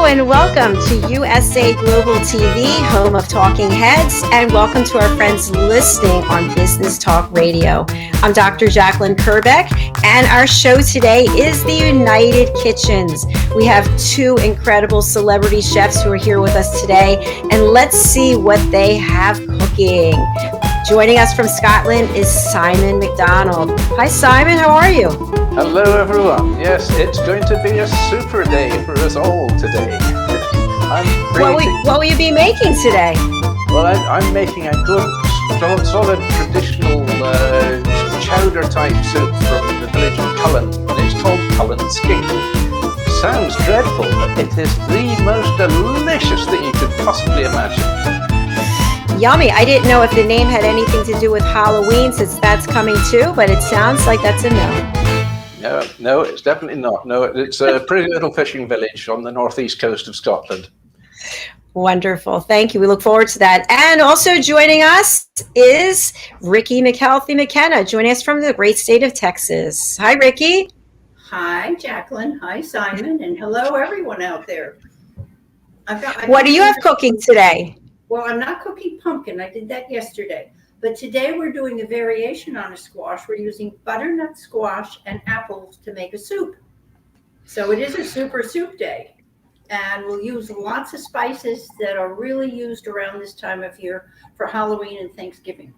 And welcome to USA Global TV, home of Talking Heads, and welcome to our friends listening on Business Talk Radio. I'm Dr. Jacalyn Kerbeck, and our show today is the United Kitchens. We have two incredible celebrity chefs who are here with us today, and let's see what they have cooking. Joining us from Scotland is Simon Macdonald. Hi, Simon. How are you? Hello, everyone. Yes, it's going to be a super day for us all today. What will you be making today? Well, I'm making a good, solid, traditional chowder-type soup from the village of Cullen, and it's called Cullen Skink. Sounds dreadful, but it is the most delicious thing you could possibly imagine. Yummy. I didn't know if the name had anything to do with Halloween, since that's coming too, but it sounds like that's a no. No, it's definitely not. No, it's a pretty little fishing village on the northeast coast of Scotland. Wonderful. Thank you. We look forward to that. And also joining us is Ricki McKenna, joining us from the great state of Texas. Hi, Ricki. Hi, Jacalyn. Hi, Simon. And hello, everyone out there. What do you have cooking today? Well, I'm not cooking pumpkin. I did that yesterday. But today we're doing a variation on a squash. We're using butternut squash and apples to make a soup. So it is a super soup day. And we'll use lots of spices that are really used around this time of year for Halloween and Thanksgiving.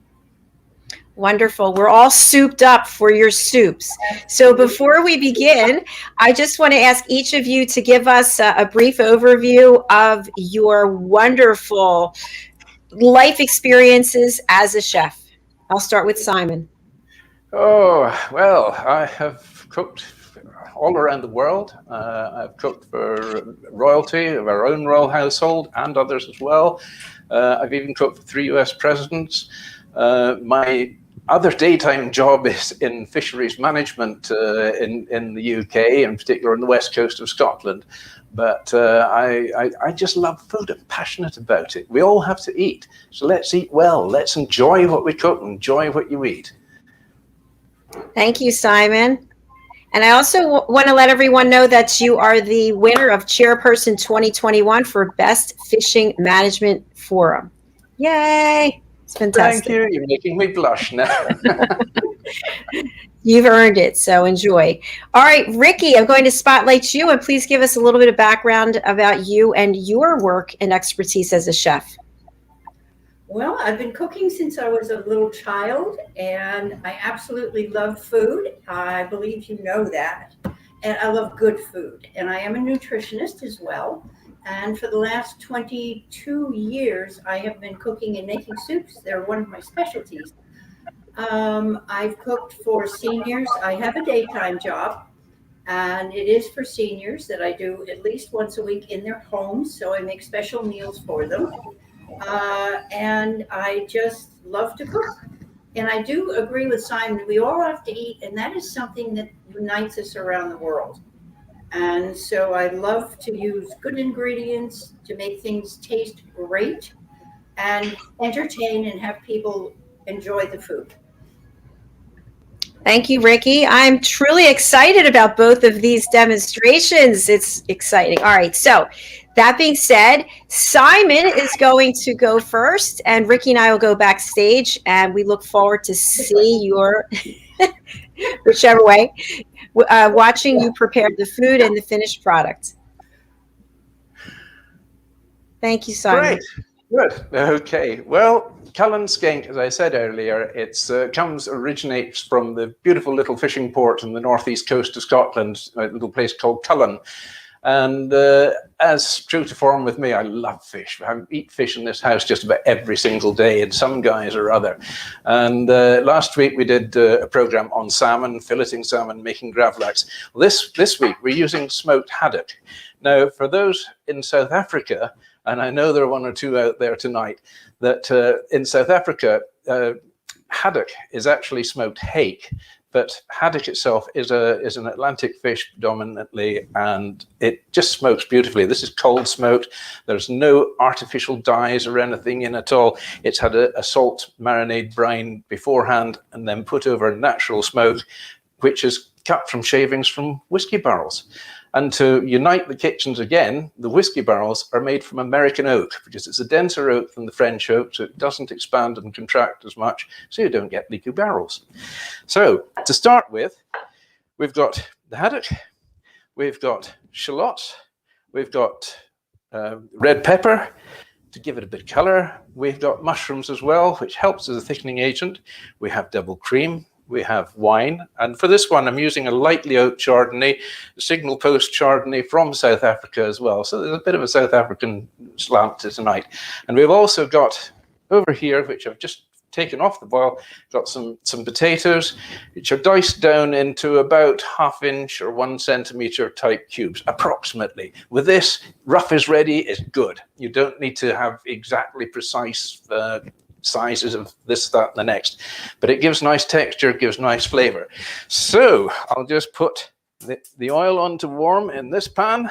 Wonderful. We're all souped up for your soups. So before we begin, I just want to ask each of you to give us a brief overview of your wonderful life experiences as a chef. I'll start with Simon. Oh, well, I have cooked all around the world. I've cooked for royalty of our own royal household and others as well. I've even cooked for 3 US presidents. My other daytime job is in fisheries management in the UK, in particular on the west coast of Scotland. But I just love food. I'm passionate about it. We all have to eat. So let's eat well. Let's enjoy what we cook, enjoy what you eat. Thank you, Simon. And I also want to let everyone know that you are the winner of Chairperson 2021 for Best Fishing Management Forum. Yay! It's fantastic. Thank you. You're making me blush now. You've earned it, so enjoy. All right, Ricki, I'm going to spotlight you, and please give us a little bit of background about you and your work and expertise as a chef. Well, I've been cooking since I was a little child, and I absolutely love food. I believe you know that. And I love good food. And I am a nutritionist as well. And for the last 22 years, I have been cooking and making soups. They're one of my specialties. I've cooked for seniors. I have a daytime job, and it is for seniors that I do at least once a week in their homes. So I make special meals for them. And I just love to cook. And I do agree with Simon. We all have to eat, and that is something that unites us around the world. And so I love to use good ingredients to make things taste great and entertain and have people enjoy the food. Thank you, Ricki. I'm truly excited about both of these demonstrations. It's exciting. All right. So that being said, Simon is going to go first, and Ricki and I will go backstage, and we look forward to see your, whichever way, watching you prepare the food and the finished product. Thank you, Simon. Great. Good. Okay. Well, Cullen Skink, as I said earlier, originates from the beautiful little fishing port on the northeast coast of Scotland, a little place called Cullen. And as true to form with me, I love fish. I eat fish in this house just about every single day in some guise or other. And last week we did a program on salmon, filleting salmon, making gravlax. This week we're using smoked haddock. Now, for those in South Africa, and I know there are one or two out there tonight, that in South Africa, haddock is actually smoked hake, but haddock itself is an Atlantic fish predominantly, and it just smokes beautifully. This is cold smoked. There's no artificial dyes or anything in at all. It's had a salt marinade brine beforehand and then put over natural smoke, which is cut from shavings from whiskey barrels. And to unite the kitchens again, the whiskey barrels are made from American oak, because it's a denser oak than the French oak, so it doesn't expand and contract as much, so you don't get leaky barrels. So to start with, we've got the haddock, we've got shallots, we've got red pepper to give it a bit of color. We've got mushrooms as well, which helps as a thickening agent. We have double cream. We have wine, and for this one I'm using a lightly oaked Chardonnay, a Signal Post Chardonnay from South Africa as well, so there's a bit of a South African slant to tonight. And we've also got over here, which I've just taken off the boil, got some potatoes, which are diced down into about 1/2 inch or 1 centimeter type cubes, approximately. With this, rough is ready is good. You don't need to have exactly precise sizes of this, that, and the next, but it gives nice texture, gives nice flavor. So I'll just put the oil on to warm in this pan,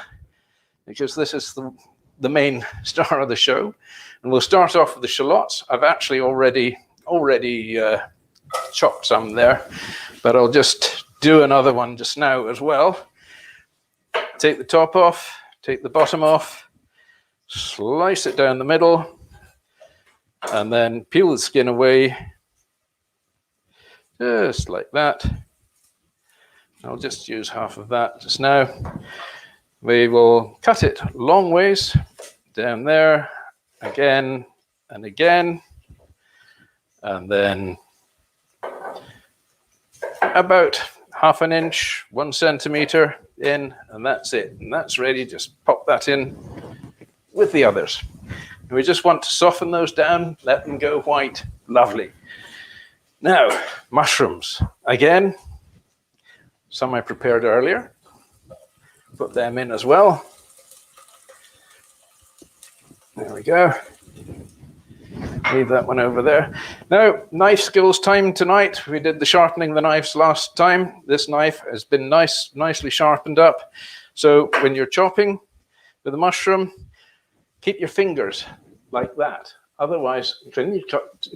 because this is the main star of the show. And we'll start off with the shallots. I've actually already chopped some there, but I'll just do another one just now as well. Take the top off, take the bottom off, slice it down the middle, and then peel the skin away, just like that. I'll just use half of that just now. We will cut it long ways, down there, again and again, and then about 1/2 inch, 1 centimeter in, and that's it. And that's ready. Just pop that in with the others. And we just want to soften those down, let them go white. Lovely. Now, mushrooms. Again, some I prepared earlier. Put them in as well. There we go. Leave that one over there. Now, knife skills time tonight. We did the sharpening the knives last time. This knife has been nicely sharpened up. So when you're chopping with a mushroom, keep your fingers like that. Otherwise, when you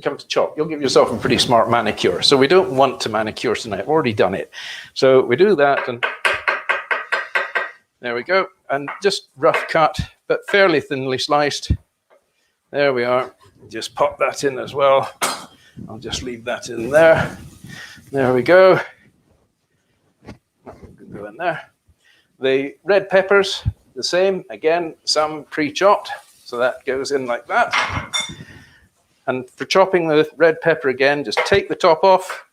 come to chop, you'll give yourself a pretty smart manicure. So we don't want to manicure tonight. I've already done it. So we do that, and there we go. And just rough cut, but fairly thinly sliced. There we are. Just pop that in as well. I'll just leave that in there. There we go. Go in there. The red peppers, the same. Again, some pre-chopped. So that goes in like that. And for chopping the red pepper again, just take the top off.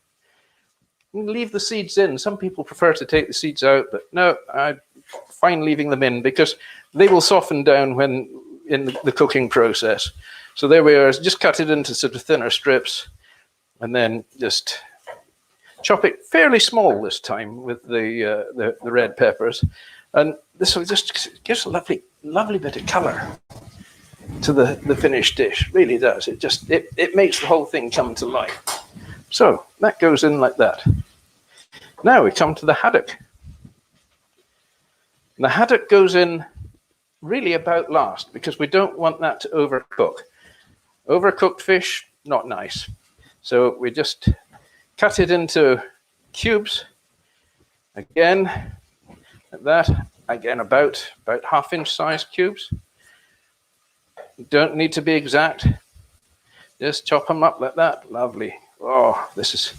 Leave the seeds in. Some people prefer to take the seeds out, but no, I'm fine leaving them in, because they will soften down when in the cooking process. So there we are. Just cut it into sort of thinner strips, and then just chop it fairly small this time with the red peppers. And this will just gives a lovely bit of color to the finished dish. Really does. It makes the whole thing come to life. So that goes in like that. Now we come to the haddock. The haddock goes in really about last, because we don't want that to overcook. Overcooked fish, not nice. So we just cut it into cubes. Again, like that. Again, about half-inch size cubes. Don't need to be exact. Just chop them up like that. Lovely. Oh, this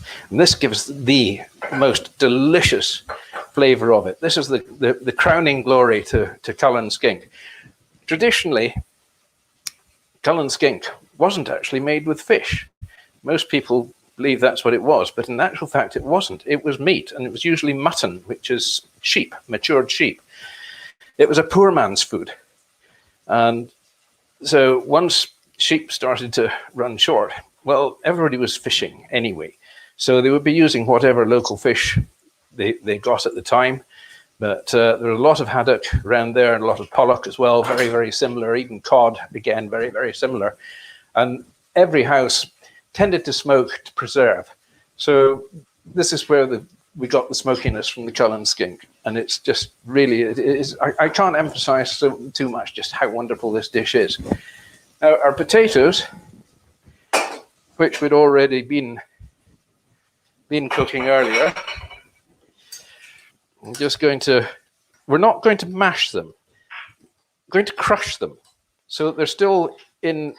gives the most delicious flavor of it. This is the crowning glory to Cullen Skink. Traditionally, Cullen Skink wasn't actually made with fish. Most people believe that's what it was, but in actual fact it wasn't. It was meat, and it was usually mutton, which is sheep, matured sheep. It was a poor man's food. And so once sheep started to run short, well, everybody was fishing anyway. So they would be using whatever local fish they got at the time. But there were a lot of haddock around there and a lot of pollock as well, very, very similar. Even cod, again, very, very similar. And every house tended to smoke to preserve. So this is where we got the smokiness from the Cullen Skink. And it's just really, I can't emphasize too much just how wonderful this dish is. Now, our potatoes, which we'd already been cooking earlier, we're not going to mash them. We're going to crush them so that they're still in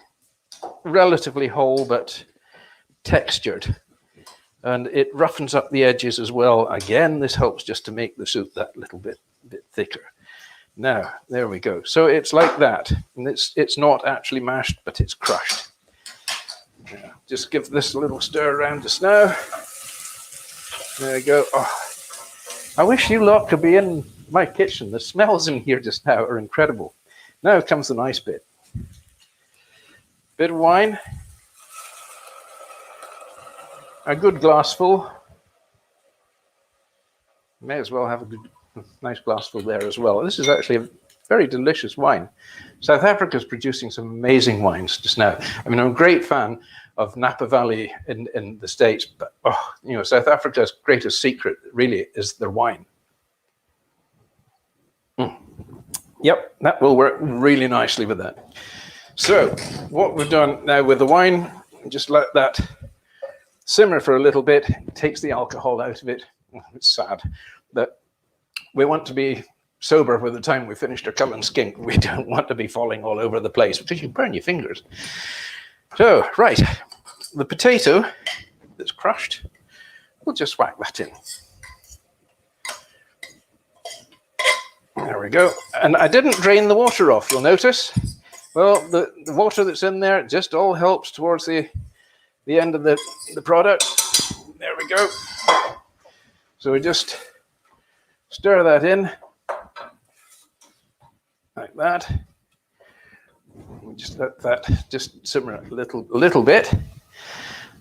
relatively whole but textured. And it roughens up the edges as well. Again, this helps just to make the soup that little bit thicker. Now, there we go. So it's like that. And it's not actually mashed, but it's crushed. Yeah, just give this a little stir around just now. There we go. Oh, I wish you lot could be in my kitchen. The smells in here just now are incredible. Now comes the nice bit. Bit of wine. A good glassful. May as well have a good, nice glassful there as well. This is actually a very delicious wine. South Africa is producing some amazing wines just now. I mean, I'm a great fan of Napa Valley in the States, but South Africa's greatest secret really is their wine. Yep, that will work really nicely with that. So what we've done now with the wine, just let that simmer for a little bit. It takes the alcohol out of it. It's sad, but we want to be sober by the time we finished our Cullen Skink. We don't want to be falling all over the place because you burn your fingers. So, right, the potato that's crushed, we'll just whack that in. There we go. And I didn't drain the water off, you'll notice. Well, the water that's in there just all helps towards the end of the product. There we go. So we just stir that in like that. Just let that just simmer a little bit.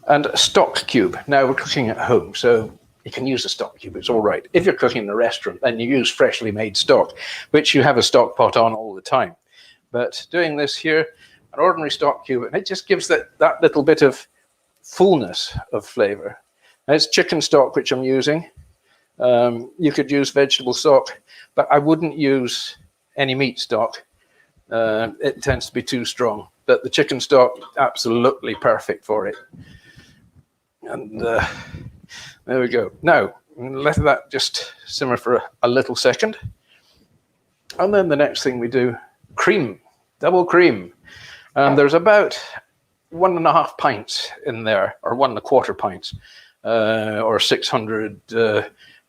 And a stock cube. Now we're cooking at home, so you can use a stock cube. It's all right. If you're cooking in a restaurant, then you use freshly made stock, which you have a stock pot on all the time. But doing this here, an ordinary stock cube, and it just gives that little bit of fullness of flavor. Now, it's chicken stock which I'm using. You could use vegetable stock, but I wouldn't use any meat stock. It tends to be too strong. But the chicken stock, absolutely perfect for it. And there we go. Now, let that just simmer for a little second. And then the next thing we do, cream, double cream. And there's about 1.5 pints in there, or 1.25 pints, or 600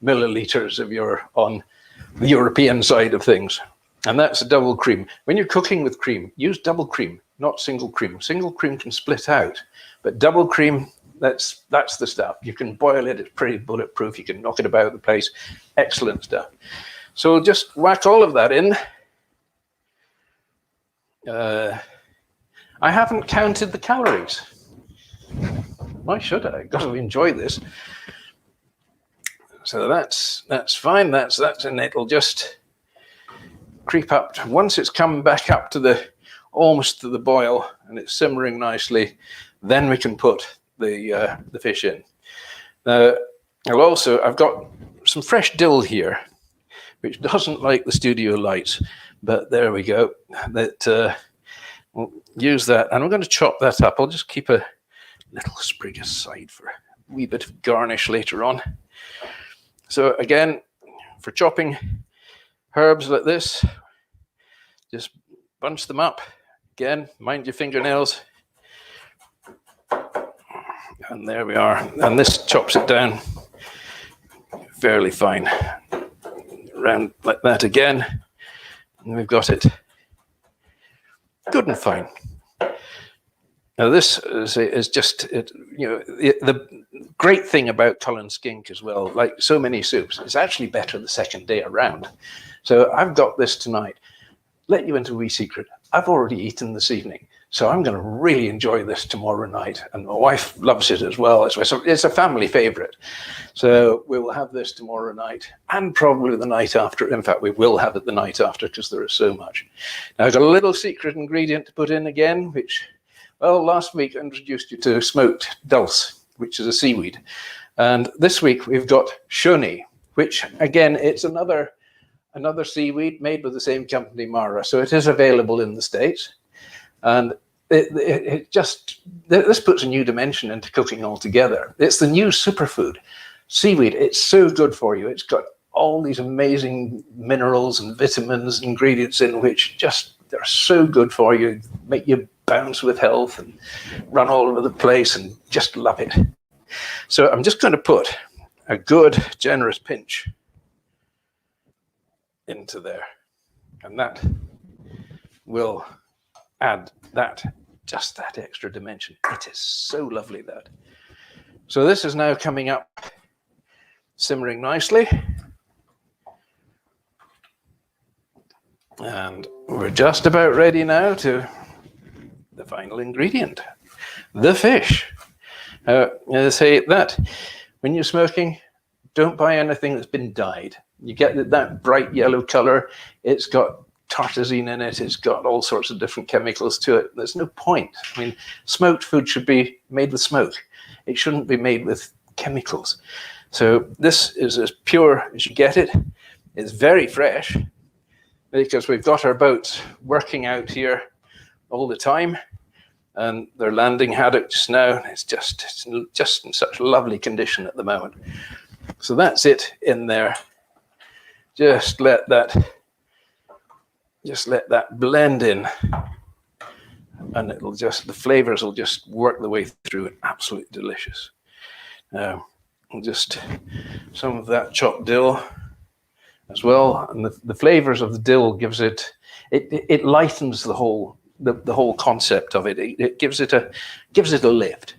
milliliters if you're on the European side of things. And that's a double cream. When you're cooking with cream, use double cream, not single cream. Single cream can split out, but double cream, that's the stuff. You can boil it, it's pretty bulletproof. You can knock it about the place. Excellent stuff. So just whack all of that in. I haven't counted the calories. Why should I? I've got to enjoy this. So that's fine. That's and it'll just creep up. Once it's come back up to almost to the boil and it's simmering nicely, then we can put the fish in. Now, I've got some fresh dill here, which doesn't like the studio lights, but there we go. We'll use that, and I'm going to chop that up. I'll just keep a little sprig aside for a wee bit of garnish later on. So again, for chopping herbs like this, just bunch them up. Again, mind your fingernails. And there we are. And this chops it down fairly fine. Around like that again. And we've got it good and fine. Now this is just, the great thing about Cullen Skink as well, like so many soups, it's actually better the second day around. So I've got this tonight. Let you into a wee secret. I've already eaten this evening, so I'm going to really enjoy this tomorrow night. And my wife loves it as well. It's a family favorite. So we will have this tomorrow night and probably the night after. In fact, we will have it the night after because there is so much. Now, I've got a little secret ingredient to put in again, which, well, last week I introduced you to smoked dulse, which is a seaweed. And this week we've got shoni, which, again, it's another seaweed made with the same company, Mara. So it is available in the States. And this puts a new dimension into cooking altogether. It's the new superfood. Seaweed, it's so good for you. It's got all these amazing minerals and vitamins, ingredients in which they're so good for you, make you bounce with health and run all over the place and just love it. So I'm just going to put a good, generous pinch into there, and that will add just that extra dimension. It is so lovely, that. So this is now coming up, simmering nicely, and we're just about ready now to the final ingredient, the fish. I say that when you're smoking, don't buy anything that's been dyed. You get that bright yellow color. It's got tartazine in it. It's got all sorts of different chemicals to it. There's no point. I mean, smoked food should be made with smoke. It shouldn't be made with chemicals. So this is as pure as you get it. It's very fresh because we've got our boats working out here all the time, and they're landing haddock just now. It's just in such lovely condition at the moment. So that's it in there. Just let that blend in, and the flavors will just work their way through it. Absolutely delicious. Now, just some of that chopped dill as well, and the flavors of the dill gives it lightens the whole concept of it. It gives it a lift.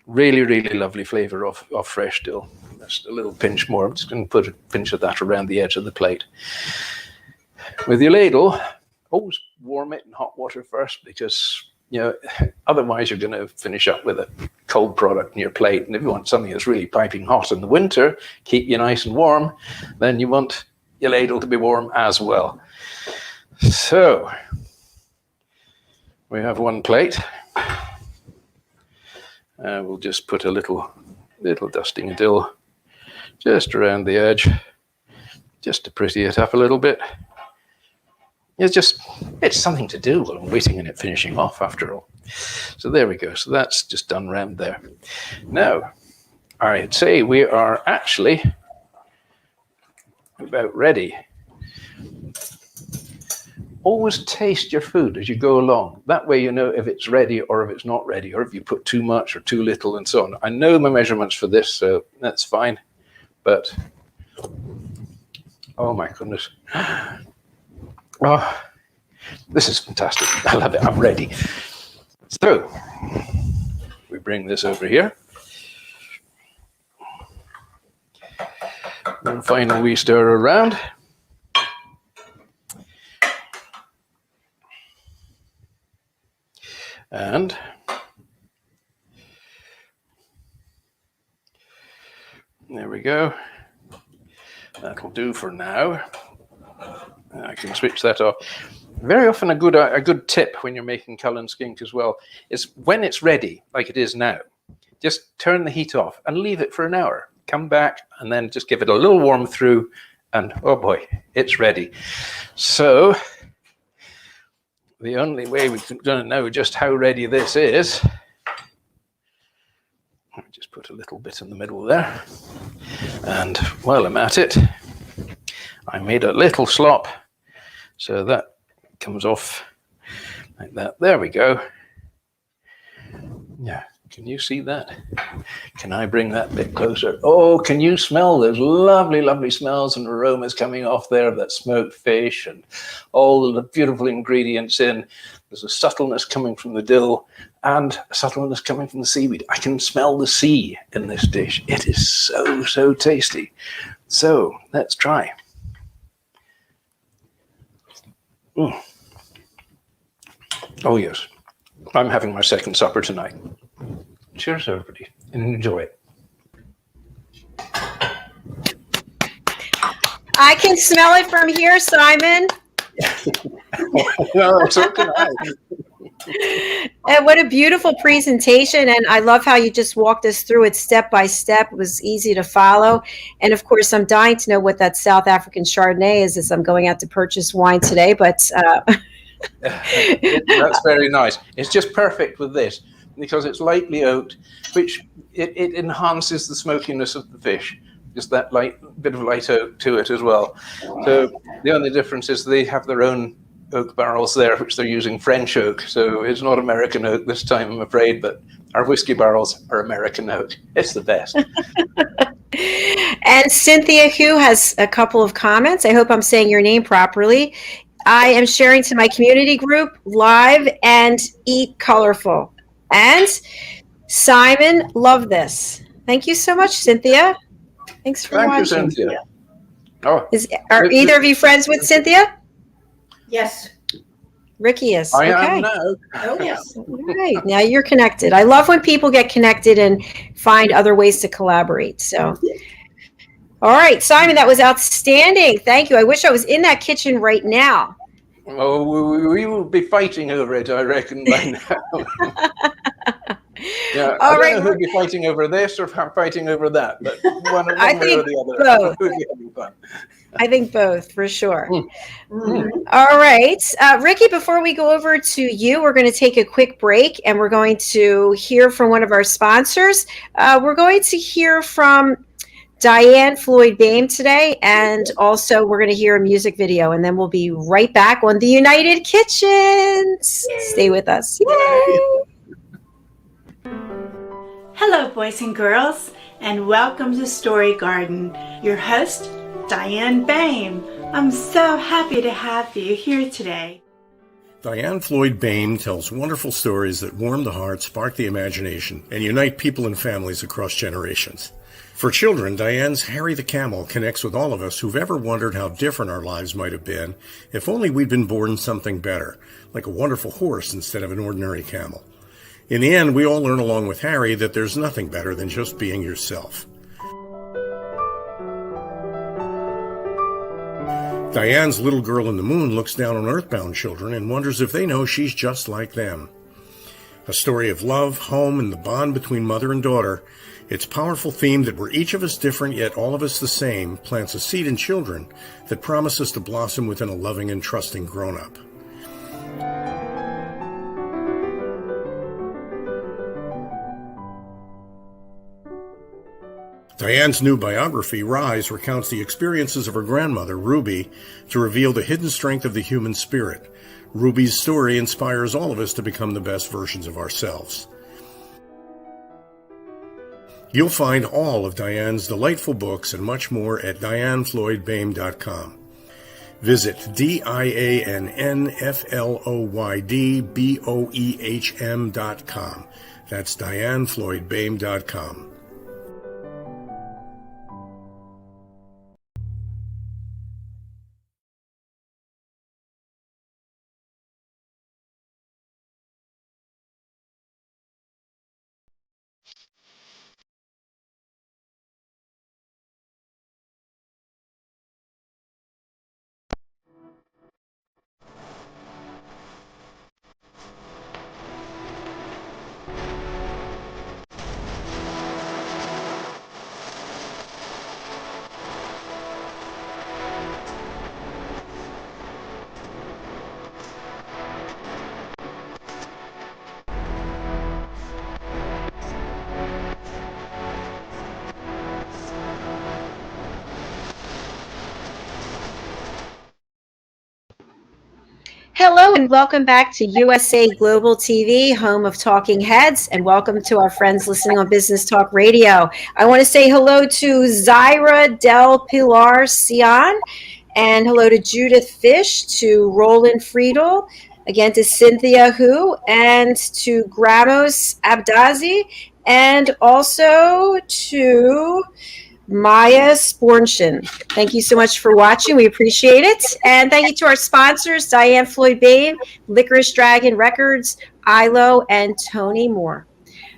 Really, really lovely flavor of fresh dill. Just a little pinch more. I'm just going to put a pinch of that around the edge of the plate. With your ladle, always warm it in hot water first, because otherwise you're going to finish up with a cold product in your plate. And if you want something that's really piping hot in the winter, keep you nice and warm, then you want your ladle to be warm as well. So we have one plate. We'll just put a little dusting of dill just around the edge, just to pretty it up a little bit. It's something to do while I'm waiting and it finishing off, after all. So there we go. So that's just done around there. Now, I'd say we are actually about ready. Always taste your food as you go along. That way you know if it's ready or if it's not ready, or if you put too much or too little and so on. I know my measurements for this, so that's fine. But, oh my goodness. Oh, this is fantastic. I love it. I'm ready. So, we bring this over here. One final wee stir around. And there we go. That'll do for now. I can switch that off. Very often a good tip when you're making Cullen Skink as well is when it's ready, like it is now, just turn the heat off and leave it for an hour. Come back and then just give it a little warm through, and oh boy, it's ready. So the only way we can know just how ready this is Let me just put a little bit in the middle there. And while I'm at it, I made a little slop. So that comes off like that. There we go. Yeah, can you see that? Can I bring that bit closer? Oh, can you smell those lovely, lovely smells and aromas coming off there of that smoked fish and all the beautiful ingredients in? There's a subtleness coming from the dill and a subtleness coming from the seaweed. I can smell the sea in this dish. It is so, so tasty. So let's try. Mm. Oh, yes. I'm having my second supper tonight. Cheers, everybody, and enjoy it. I can smell it from here, Simon. Well, so can I. And what a beautiful presentation. And I love how you just walked us through it step by step. It was easy to follow. And of course, I'm dying to know what that South African Chardonnay is as I'm going out to purchase wine today. But that's very nice. It's just perfect with this because it's lightly oaked, which it enhances the smokiness of the fish. Just that light bit of light oak to it as well. So the only difference is they have their own oak barrels there, which they're using French oak. So it's not American oak this time, I'm afraid, but our whiskey barrels are American oak. It's the best. And Cynthia Hu has a couple of comments. I hope I'm saying your name properly. I am sharing to my community group live and eat colorful. And Simon, love this. Thank you so much, Cynthia. Thanks for watching. Thank you, Cynthia. Oh, are either of you friends with Cynthia? Yes. Ricki is. I okay. am now. Oh, yes. All right. Now you're connected. I love when people get connected and find other ways to collaborate. So, all right, Simon, that was outstanding. Thank you. I wish I was in that kitchen right now. Oh, we will be fighting over it, I reckon, by now. Yeah, I don't know who'd be fighting over this or fighting over that, but one way or the other. Both. Would be having fun. I think both, for sure. All right. Ricki, before we go over to you, we're going to take a quick break and we're going to hear from one of our sponsors. We're going to hear from Diane Floyd Bame today, and also we're going to hear a music video, and then we'll be right back on the United Kitchens. Yay. Stay with us. Yay. Hello, boys and girls, and welcome to Story Garden. Your host, Diane Bame. I'm so happy to have you here today. Diane Floyd Bame tells wonderful stories that warm the heart, spark the imagination, and unite people and families across generations. For children, Diane's Harry the Camel connects with all of us who've ever wondered how different our lives might have been if only we'd been born something better, like a wonderful horse instead of an ordinary camel. In the end, we all learn along with Harry that there's nothing better than just being yourself. Diane's Little Girl in the Moon looks down on earthbound children and wonders if they know she's just like them. A story of love, home, and the bond between mother and daughter, its powerful theme that we're each of us different yet all of us the same plants a seed in children that promises to blossom within a loving and trusting grown-up. Diane's new biography, Rise, recounts the experiences of her grandmother, Ruby, to reveal the hidden strength of the human spirit. Ruby's story inspires all of us to become the best versions of ourselves. You'll find all of Diane's delightful books and much more at DianeFloydBame.com. Visit DianeFloydBoehm.com. That's DianeFloydBame.com. Hello and welcome back to USA Global TV, home of Talking Heads, and welcome to our friends listening on Business Talk Radio. I want to say hello to Zaira Del Pilar Cian, and hello to Judith Fish, to Roland Friedel, again to Cynthia Hu, and to Gramos Abdazi, and also to Maya Spornshin. Thank you so much for watching. We appreciate it. And thank you to our sponsors, Diane Floyd Bain, Licorice Dragon Records, ILO, and Tony Moore.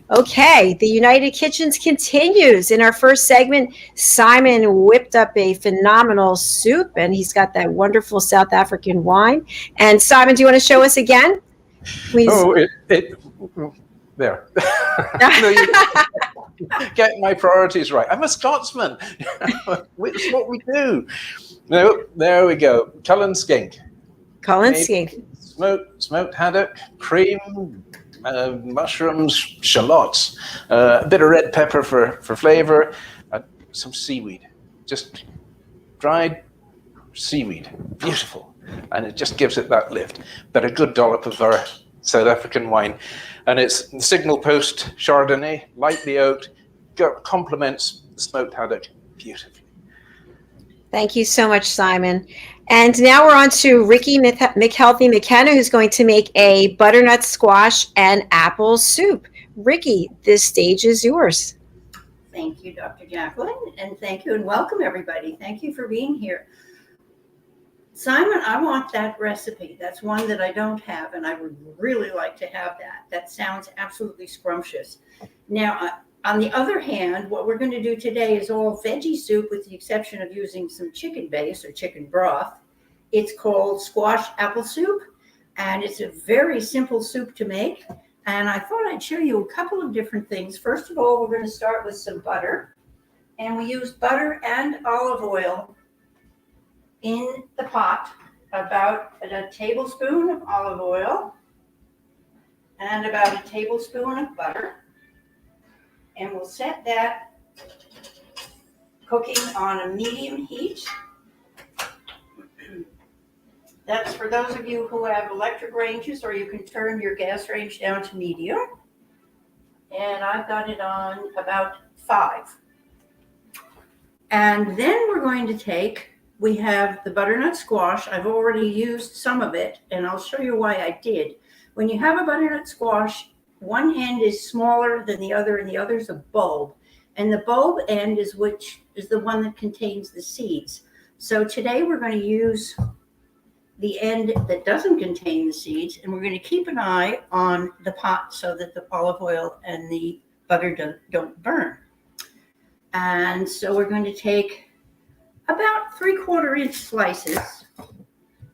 Okay, the United Kitchens continues. In our first segment, Simon whipped up a phenomenal soup, and he's got that wonderful South African wine. And Simon, do you want to show us again? Please. Oh, there. Getting my priorities right. I'm a Scotsman. It's what we do. No, there we go. Cullen Skink. Cullen Skink. Smoked haddock, cream, mushrooms, shallots, a bit of red pepper for flavor, some seaweed. Just dried seaweed. Beautiful. And it just gives it that lift. But a good dollop of our South African wine. And it's Signal Post Chardonnay, lightly oaked, complements the smoked haddock beautifully. Thank you so much, Simon. And now we're on to Ricki McHealthy McKenna, who's going to make a butternut squash and apple soup. Ricki, this stage is yours. Thank you, Dr. Jacalyn, and thank you and welcome, everybody. Thank you for being here. Simon, I want that recipe. That's one that I don't have, and I would really like to have that. That sounds absolutely scrumptious. Now, on the other hand, what we're going to do today is all veggie soup with the exception of using some chicken base or chicken broth. It's called squash apple soup, and it's a very simple soup to make. And I thought I'd show you a couple of different things. First of all, we're going to start with some butter, and we used butter and olive oil in the pot, about a tablespoon of olive oil and about a tablespoon of butter. And we'll set that cooking on a medium heat. That's for those of you who have electric ranges, or you can turn your gas range down to medium. And I've got it on about 5. And then we're going to we have the butternut squash. I've already used some of it, and I'll show you why I did. When you have a butternut squash, one end is smaller than the other, and the other's a bulb. And the bulb end is the one that contains the seeds. So today we're going to use the end that doesn't contain the seeds, and we're going to keep an eye on the pot so that the olive oil and the butter don't burn. And so we're going to take about 3/4 inch slices.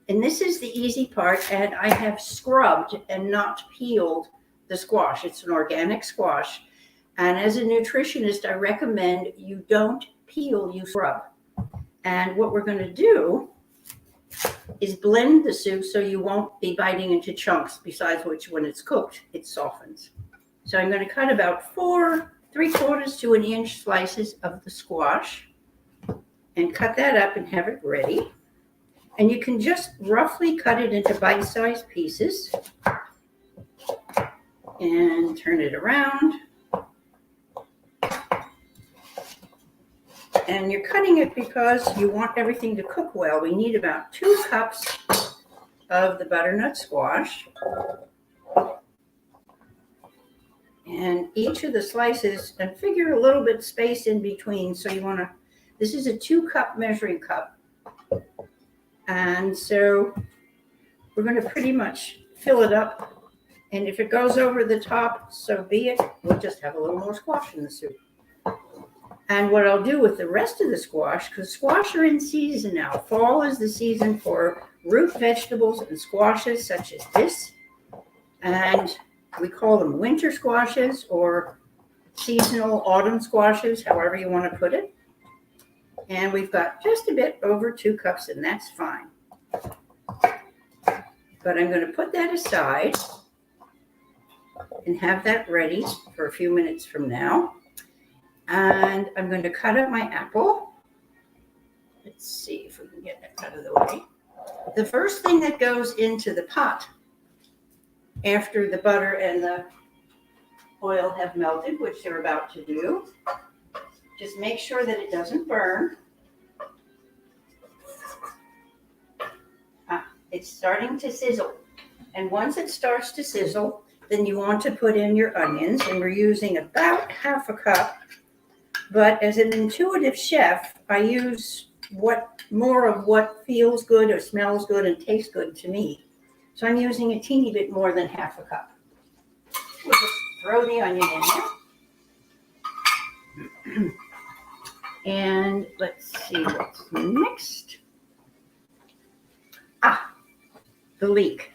And this is the easy part, and I have scrubbed and not peeled the squash. It's an organic squash. And as a nutritionist, I recommend you don't peel, you scrub. And what we're going to do is blend the soup so you won't be biting into chunks, besides which when it's cooked, it softens. So I'm going to cut about 3/4 to 1 inch slices of the squash and cut that up and have it ready. And you can just roughly cut it into bite-sized pieces and turn it around. And you're cutting it because you want everything to cook well. We need about 2 cups of the butternut squash. And each of the slices, and figure a little bit space in between. So you want to, this is a 2-cup measuring cup. And so we're going to pretty much fill it up. And if it goes over the top, so be it. We'll just have a little more squash in the soup. And what I'll do with the rest of the squash, because squash are in season now. Fall is the season for root vegetables and squashes such as this. And we call them winter squashes or seasonal autumn squashes, however you want to put it. And we've got just a bit over 2 cups, and that's fine. But I'm going to put that aside and have that ready for a few minutes from now. And I'm going to cut up my apple. Let's see if we can get that out of the way. The first thing that goes into the pot after the butter and the oil have melted, which they're about to do, just make sure that it doesn't burn. It's starting to sizzle. And once it starts to sizzle, then you want to put in your onions, and we're using about half a cup. But as an intuitive chef, I use more of what feels good or smells good and tastes good to me. So I'm using a teeny bit more than half a cup. We'll just throw the onion in there. And let's see what's next. The leek.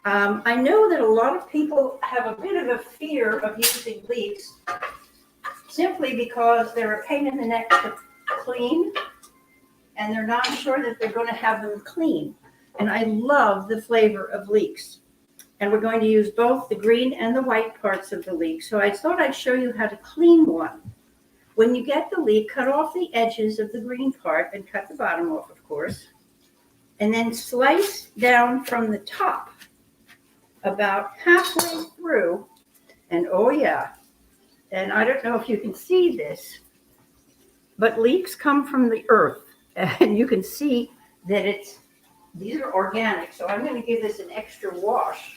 I know that a lot of people have a bit of a fear of using leeks simply because they're a pain in the neck to clean, and they're not sure that they're going to have them clean. And I love the flavor of leeks. And we're going to use both the green and the white parts of the leek. So I thought I'd show you how to clean one. When you get the leek, cut off the edges of the green part and cut the bottom off, of course. And then slice down from the top about halfway through. And oh yeah, and I don't know if you can see this, but leeks come from the earth. And you can see that these are organic. So I'm going to give this an extra wash.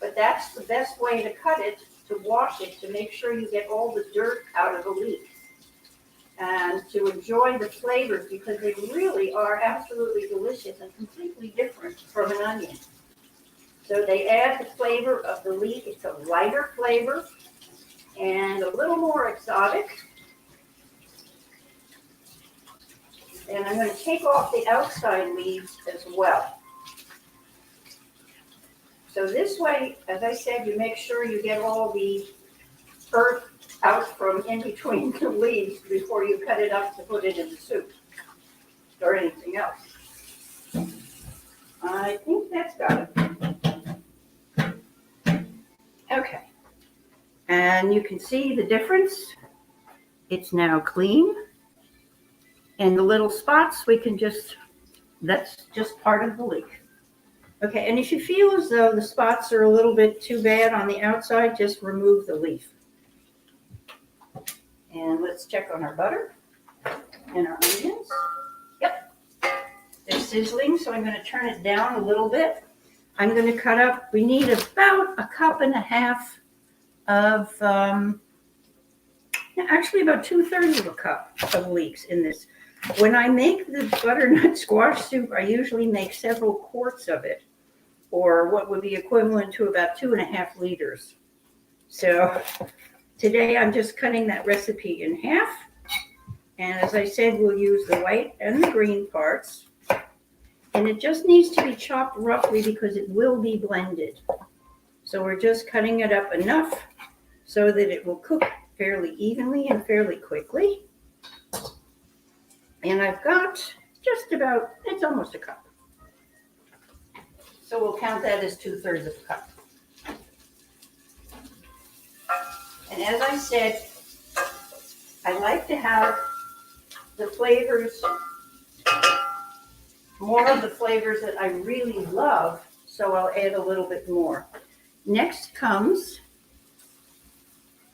But that's the best way to cut it, to wash it, to make sure you get all the dirt out of the leek. And to enjoy the flavors, because they really are absolutely delicious and completely different from an onion. So they add the flavor of the leek. It's a lighter flavor and a little more exotic. And I'm going to take off the outside leaves as well. So this way, as I said, you make sure you get all the earth out from in between the leaves before you cut it up to put it in the soup or anything else. I think that's got it. Okay. And you can see the difference. It's now clean. And the little spots, that's just part of the leek. Okay, and if you feel as though the spots are a little bit too bad on the outside, just remove the leaf. And let's check on our butter and our onions. Yep, they're sizzling, so I'm going to turn it down a little bit. I'm going to cut up, we need about a cup and a half of, actually about 2/3 of a cup of leeks in this. When I make the butternut squash soup, I usually make several quarts of it, or what would be equivalent to about 2.5 liters. So today I'm just cutting that recipe in half. And as I said, we'll use the white and the green parts. And it just needs to be chopped roughly because it will be blended. So we're just cutting it up enough so that it will cook fairly evenly and fairly quickly. And I've got just about, it's almost a cup. So we'll count that as 2/3 of a cup. And as I said, I like to have the flavors, more of the flavors that I really love, so I'll add a little bit more. Next comes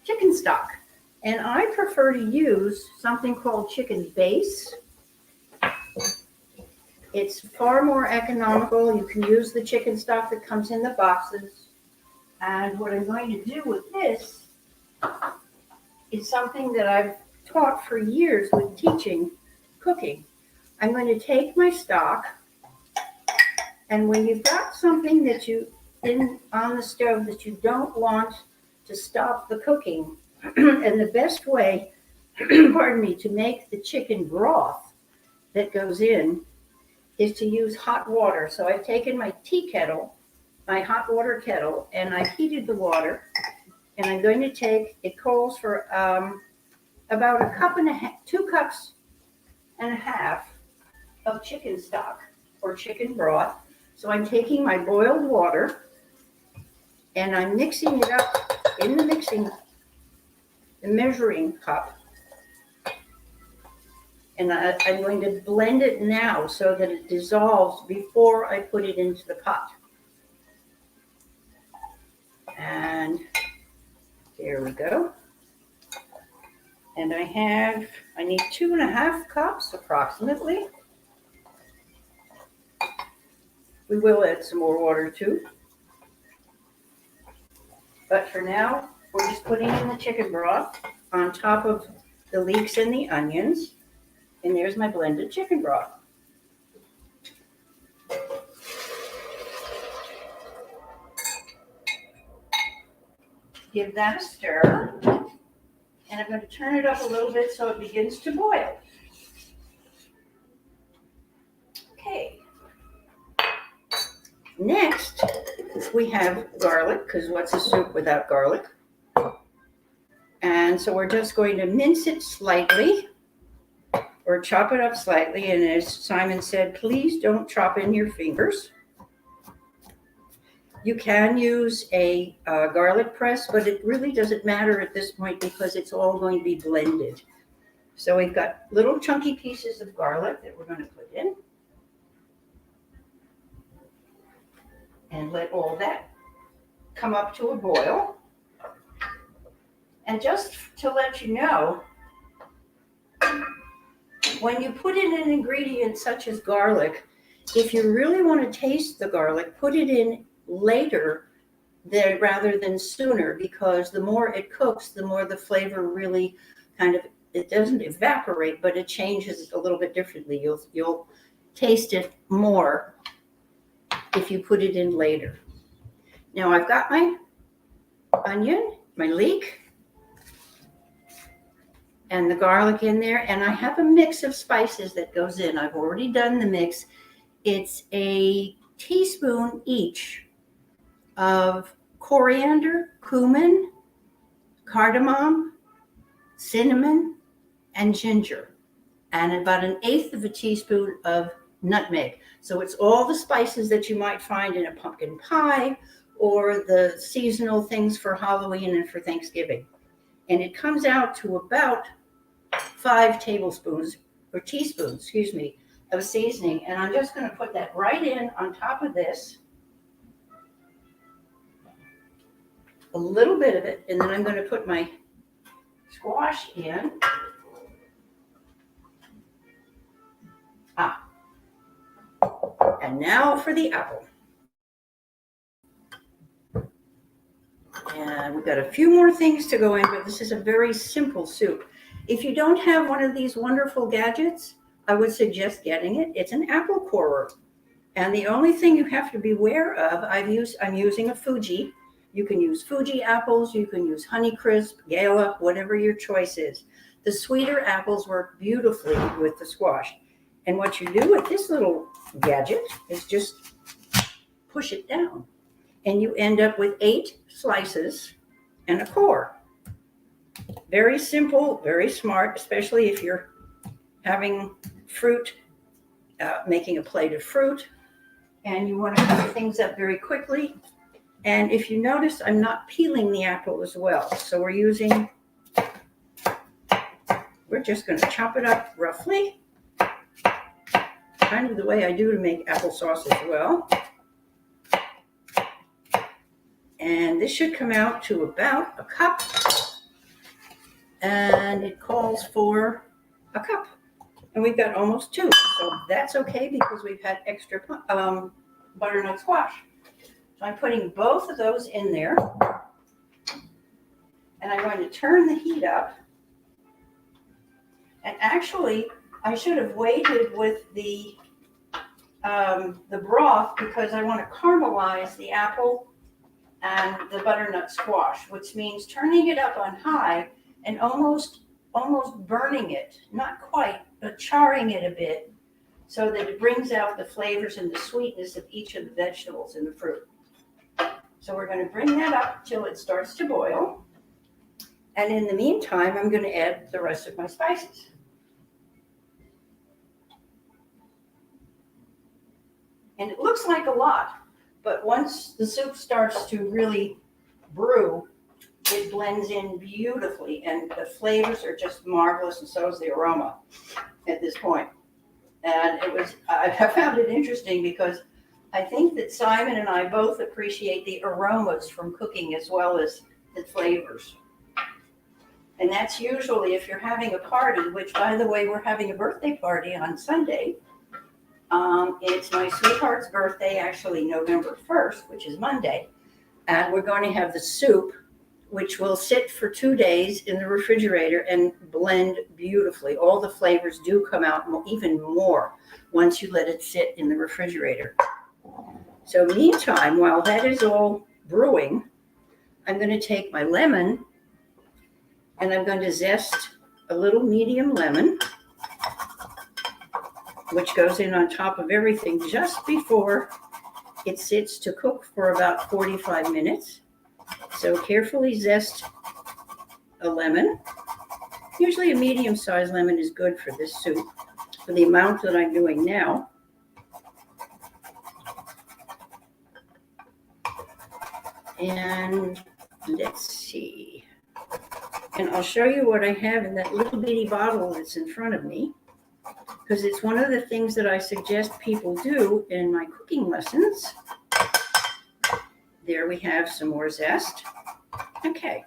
chicken stock. And I prefer to use something called chicken base. It's far more economical. You can use the chicken stock that comes in the boxes. And what I'm going to do with this is something that I've taught for years with teaching cooking. I'm going to take my stock, and when you've got something that on the stove that you don't want to stop the cooking, and the best way, to make the chicken broth that goes in is to use hot water. So I've taken my tea kettle, my hot water kettle, and I've heated the water. And I'm going to take, it calls for about 2 cups and a half of chicken stock or chicken broth. So I'm taking my boiled water and I'm mixing it up in the measuring cup. And I'm going to blend it now so that it dissolves before I put it into the pot. And there we go. And I need 2.5 cups approximately. We will add some more water too. But for now, we're just putting in the chicken broth on top of the leeks and the onions. And there's my blended chicken broth. Give that a stir. And I'm going to turn it up a little bit so it begins to boil. Okay. Next, we have garlic, because what's a soup without garlic? And so we're just going to mince it slightly or chop it up slightly. And as Simon said, please don't chop in your fingers. You can use a garlic press, but it really doesn't matter at this point because it's all going to be blended. So we've got little chunky pieces of garlic that we're going to put in. And let all that come up to a boil. And just to let you know, when you put in an ingredient such as garlic, if you really want to taste the garlic, put it in later rather than sooner, because the more it cooks, the more the flavor really it doesn't evaporate, but it changes a little bit differently. You'll taste it more if you put it in later. Now I've got my onion, my leek, and the garlic in there, and I have a mix of spices that goes in. I've already done the mix. It's a teaspoon each of coriander, cumin, cardamom, cinnamon, and ginger, and about 1/8 of a teaspoon of nutmeg. So it's all the spices that you might find in a pumpkin pie or the seasonal things for Halloween and for Thanksgiving. And it comes out to about 5 tablespoons or teaspoons, of seasoning. And I'm just going to put that right in on top of this. A little bit of it, and then I'm going to put my squash in. And now for the apple. And we've got a few more things to go in, but this is a very simple soup. If you don't have one of these wonderful gadgets, I would suggest getting it. It's an apple corer. And the only thing you have to be aware of, I'm using a Fuji. You can use Fuji apples, you can use Honeycrisp, Gala, whatever your choice is. The sweeter apples work beautifully with the squash. And what you do with this little gadget is just push it down. And you end up with 8 slices and a core. Very simple, very smart, especially if you're having fruit, making a plate of fruit, and you want to cut things up very quickly. And if you notice, I'm not peeling the apple as well. So we're just going to chop it up roughly, kind of the way I do to make applesauce as well. And this should come out to about a cup. And it calls for a cup. And we've got almost 2. So that's okay because we've had extra butternut squash. So I'm putting both of those in there. And I'm going to turn the heat up. And actually, I should have waited with the broth because I want to caramelize the apple and the butternut squash, which means turning it up on high and almost burning it, not quite, but charring it a bit so that it brings out the flavors and the sweetness of each of the vegetables and the fruit. So we're going to bring that up till it starts to boil. And in the meantime, I'm going to add the rest of my spices. And it looks like a lot, but once the soup starts to really brew, it blends in beautifully, and the flavors are just marvelous, and so is the aroma at this point. And I found it interesting because I think that Simon and I both appreciate the aromas from cooking as well as the flavors. And that's usually if you're having a party, which, by the way, we're having a birthday party on Sunday. It's my sweetheart's birthday, actually November 1st, which is Monday. And we're going to have the soup, which will sit for 2 days in the refrigerator and blend beautifully. All the flavors do come out even more once you let it sit in the refrigerator. So meantime, while that is all brewing, I'm going to take my lemon and I'm going to zest a little medium lemon, which goes in on top of everything just before it sits to cook for about 45 minutes. So carefully zest a lemon. Usually a medium-sized lemon is good for this soup, for the amount that I'm doing now. And let's see. And I'll show you what I have in that little bitty bottle that's in front of me, because it's one of the things that I suggest people do in my cooking lessons. There we have some more zest. Okay.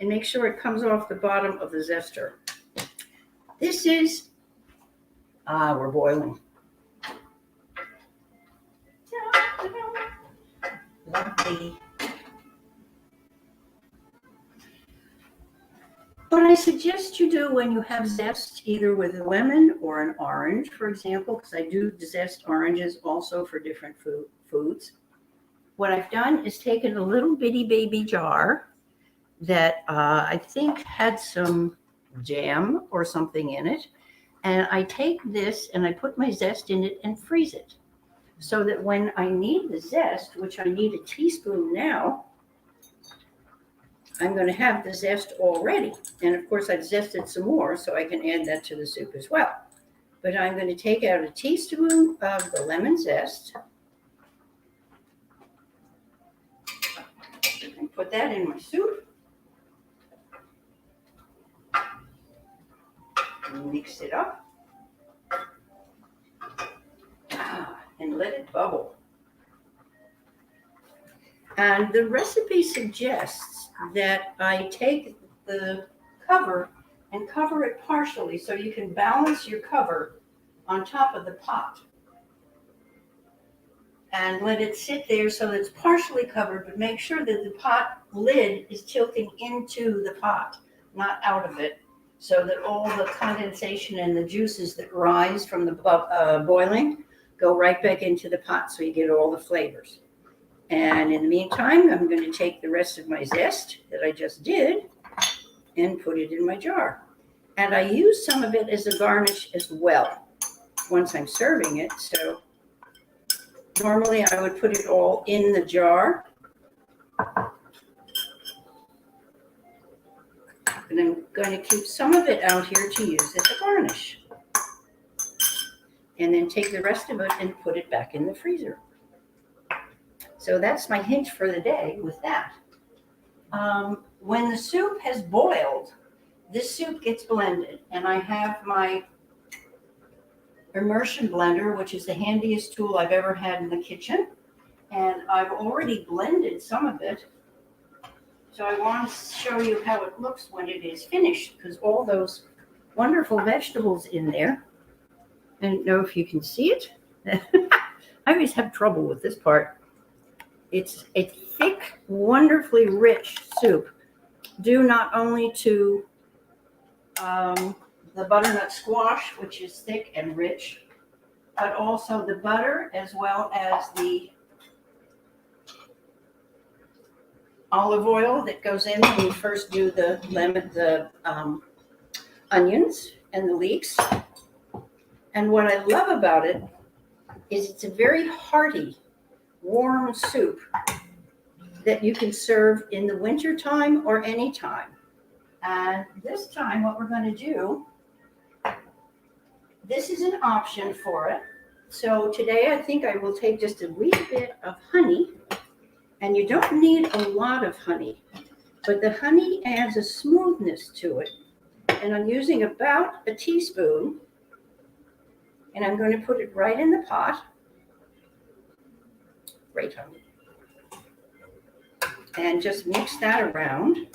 And make sure it comes off the bottom of the zester. This is, we're boiling. Lovely. What I suggest you do when you have zest, either with a lemon or an orange, for example, because I do zest oranges also for different foods. What I've done is taken a little bitty baby jar that I think had some jam or something in it. And I take this and I put my zest in it and freeze it. So that when I need the zest, which I need a teaspoon now, I'm going to have the zest already. And of course, I've zested some more, so I can add that to the soup as well. But I'm going to take out a teaspoon of the lemon zest and put that in my soup. And mix it up. And let it bubble. And the recipe suggests that I take the cover and cover it partially so you can balance your cover on top of the pot. And let it sit there so that it's partially covered, but make sure that the pot lid is tilting into the pot, not out of it, so that all the condensation and the juices that rise from the boiling go right back into the pot so you get all the flavors. And in the meantime, I'm going to take the rest of my zest that I just did and put it in my jar. And I use some of it as a garnish as well once I'm serving it. So normally I would put it all in the jar. And I'm going to keep some of it out here to use as a garnish. And then take the rest of it and put it back in the freezer. So that's my hint for the day with that. When the soup has boiled, this soup gets blended. And I have my immersion blender, which is the handiest tool I've ever had in the kitchen. And I've already blended some of it. So I want to show you how it looks when it is finished, because all those wonderful vegetables in there. I don't know if you can see it. I always have trouble with this part. It's a thick, wonderfully rich soup, due not only to the butternut squash, which is thick and rich, but also the butter as well as the olive oil that goes in when you first do the onions and the leeks. And what I love about it is it's a very hearty, warm soup that you can serve in the winter time or any time. And this time what we're going to do, this is an option for it. So today I think I will take just a wee bit of honey, and you don't need a lot of honey, but the honey adds a smoothness to it. And I'm using about a teaspoon, and I'm going to put it right in the pot. Great honey. And just mix that around.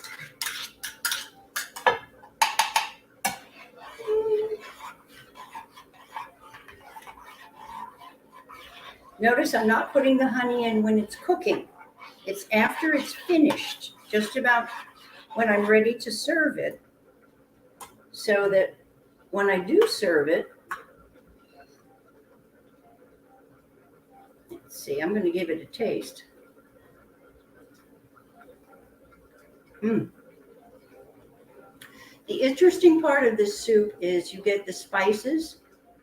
Notice I'm not putting the honey in when it's cooking. It's after it's finished, just about when I'm ready to serve it, so that when I do serve it, let's see, I'm going to give it a taste. The interesting part of this soup is you get the spices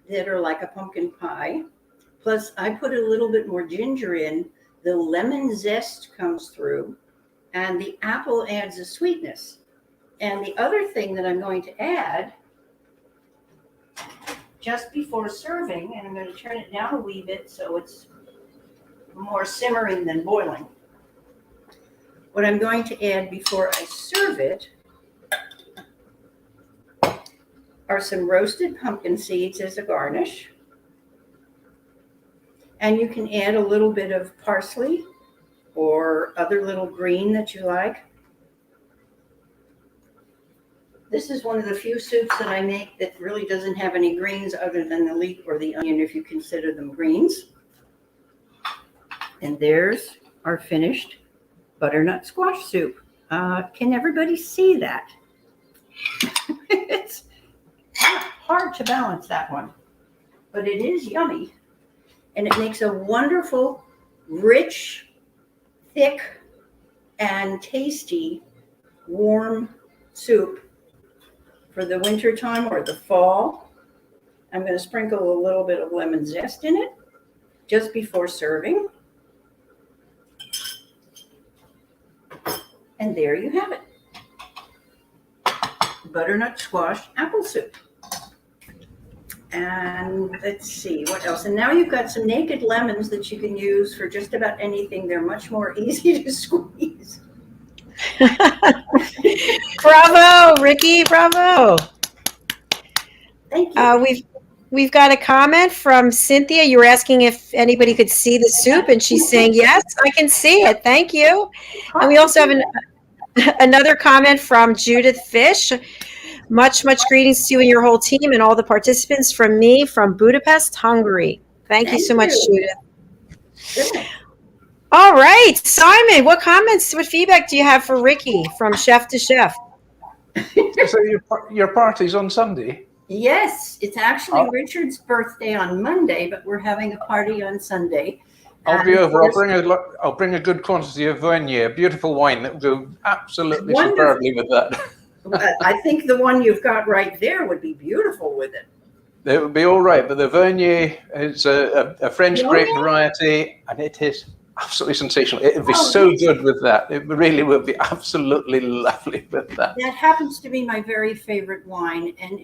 that are like a pumpkin pie. Plus, I put a little bit more ginger in. The lemon zest comes through, and the apple adds a sweetness. And the other thing that I'm going to add just before serving, and I'm going to turn it down a wee bit so it's more simmering than boiling. What I'm going to add before I serve it are some roasted pumpkin seeds as a garnish. And you can add a little bit of parsley or other little green that you like. This is one of the few soups that I make that really doesn't have any greens other than the leek or the onion, if you consider them greens. And there's our finished butternut squash soup. Can everybody see that? It's hard to balance that one, but it is yummy. And it makes a wonderful, rich, thick, and tasty warm soup for the winter time or the fall. I'm going to sprinkle a little bit of lemon zest in it just before serving. And there you have it. Butternut squash apple soup. And let's see what else. And now you've got some naked lemons that you can use for just about anything. They're much more easy to squeeze. Bravo, Ricki, bravo. Thank you. We've got a comment from Cynthia. You were asking if anybody could see the soup, and she's saying, yes, I can see it. Thank you. And we also have another comment from Judith Fish. Much greetings to you and your whole team and all the participants from me from Budapest, Hungary. Thank you so much, Judith. Good. All right, Simon, what feedback do you have for Ricki from Chef to Chef? So your party's on Sunday? Yes, it's actually Richard's birthday on Monday, but we're having a party on Sunday. I'll be over. I'll bring a good quantity of Viognier, beautiful wine that will go absolutely superbly with that. I think the one you've got right there would be beautiful with it. It would be all right, but the Viognier is a French grape variety, and it is absolutely sensational. It would be so good with that. It really would be absolutely lovely with that. That happens to be my very favorite wine, and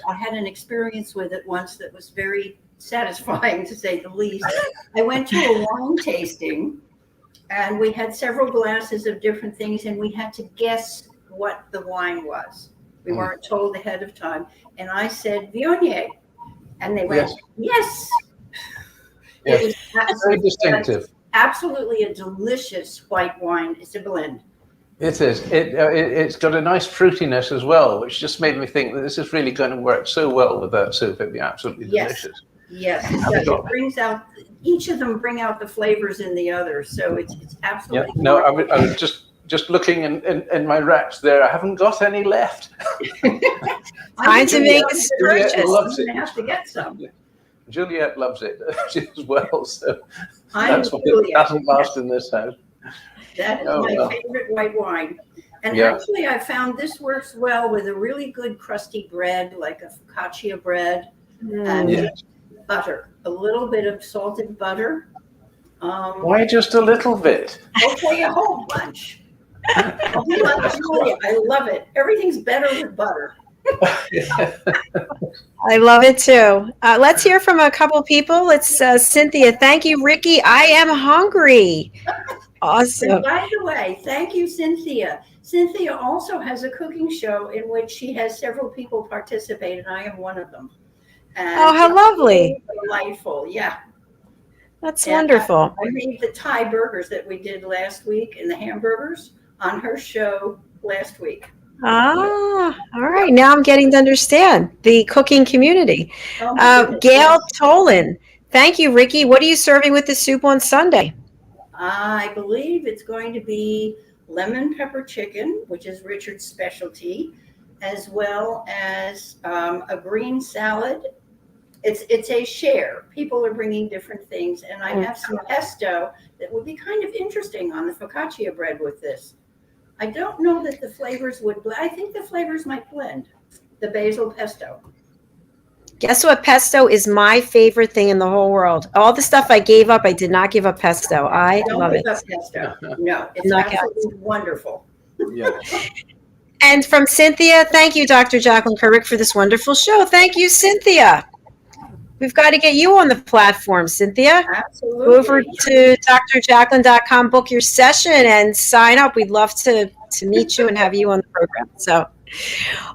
I had an experience with it once that was very satisfying, to say the least. I went to a wine tasting, and we had several glasses of different things, and we had to guess what the wine was. We weren't told ahead of time. And I said, Viognier. And they went, yes. Yes. Very distinctive. Absolutely a delicious white wine. It's a blend. It is. It's got a nice fruitiness as well, which just made me think that this is really going to work so well with that soup. It'd be absolutely delicious. Yes. It brings out, each of them bring out the flavors in the other. So it's absolutely. Yeah. No, I was just looking in my racks there. I haven't got any left. Time to make a purchase. Juliet loves it. I have to get some. Juliet loves it as well. So That's what it doesn't last in this house. That is my favorite white wine. And actually, I found this works well with a really good crusty bread, like a focaccia bread, and butter. A little bit of salted butter. Why just a little bit? Okay, a whole bunch. I love it. Everything's better with butter. I love it too. Let's hear from a couple people. It's Cynthia. Thank you, Ricki. I am hungry. Awesome. And by the way, thank you, Cynthia. Cynthia also has a cooking show in which she has several people participate, and I am one of them. And Oh, how it's lovely. delightful, yeah. That's And wonderful. I made the Thai burgers that we did last week and the hamburgers on her show last week. Ah, all right. Now I'm getting to understand the cooking community. Oh my goodness, Gail yes. Tolan. Thank you, Ricki. What are you serving with the soup on Sunday? I believe it's going to be lemon pepper chicken, which is Richard's specialty, as well as a green salad. It's a share. People are bringing different things, and I have some pesto that would be kind of interesting on the focaccia bread with this. I don't know that the flavors would blend. I think the flavors might blend. The basil pesto. Guess what? Pesto is my favorite thing in the whole world. All the stuff I gave up, I did not give up pesto. I Don't love give it. up pesto. No, it's Knock out. absolutely wonderful. Yeah. And from Cynthia, thank you, Dr. Jacalyn Kerbeck, for this wonderful show. Thank you, Cynthia. We've got to get you on the platform, Cynthia. Absolutely. Go over to drjacalyn.com, book your session, and sign up. We'd love to meet you and have you on the program. So,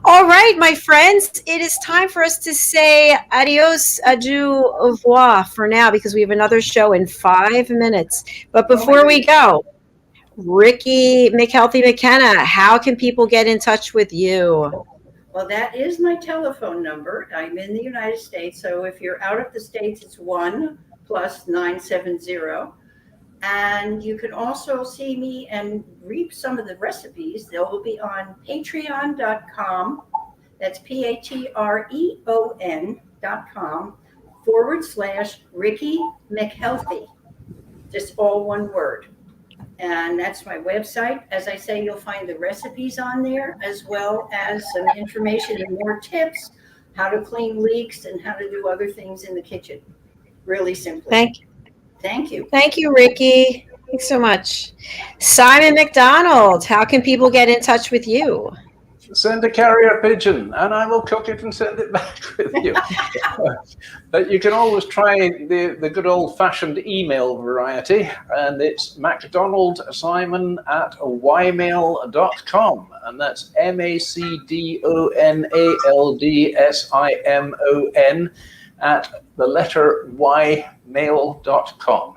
all right, my friends, it is time for us to say adios, adieu, au revoir for now, because we have another show in 5 minutes. But before we go, Ricki McKenna, how can people get in touch with you? Well, that is my telephone number. I'm in the United States, so if you're out of the States, it's 1 + 970. And you can also see me and reap some of the recipes. They will be on patreon.com. That's patreon.com/Ricki McHealthy. Just all one word. And that's my website. As I say, you'll find the recipes on there, as well as some information and more tips, how to clean leeks and how to do other things in the kitchen. Really simply. Thank you. Thank you. Thank you, Ricki. Thanks so much. Simon Macdonald, how can people get in touch with you? Send a carrier pigeon and I will cook it and send it back with you. But you can always try the good old-fashioned email variety, and it's macdonaldsimon@ymail.com, and that's MacDonaldSimon @ymail.com.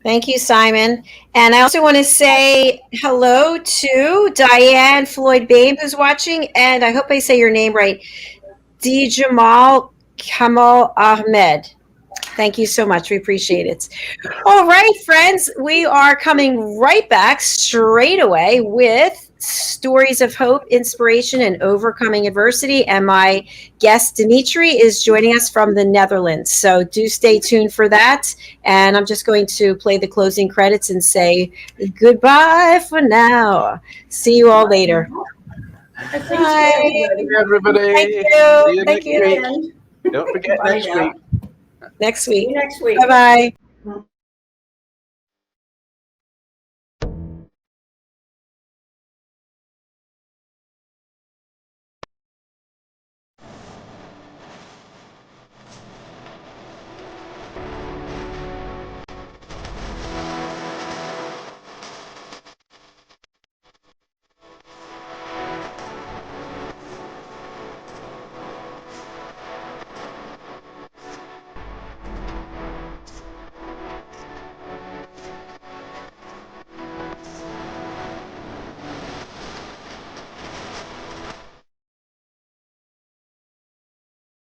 Thank you, Simon. And I also want to say hello to Diane Floyd Babe, who's watching, and I hope I say your name right, Jamal Kamal Ahmed. Thank you so much. We appreciate it. All right, friends, we are coming right back straight away with stories of hope, inspiration, and overcoming adversity. And my guest, Dimitri, is joining us from the Netherlands. So do stay tuned for that. And I'm just going to play the closing credits and say goodbye for now. See you all later. Bye. Thank you, everybody. Thank you. See you Thank next you. week. Don't forget Bye next now. week. Next See week. you next week. Bye-bye.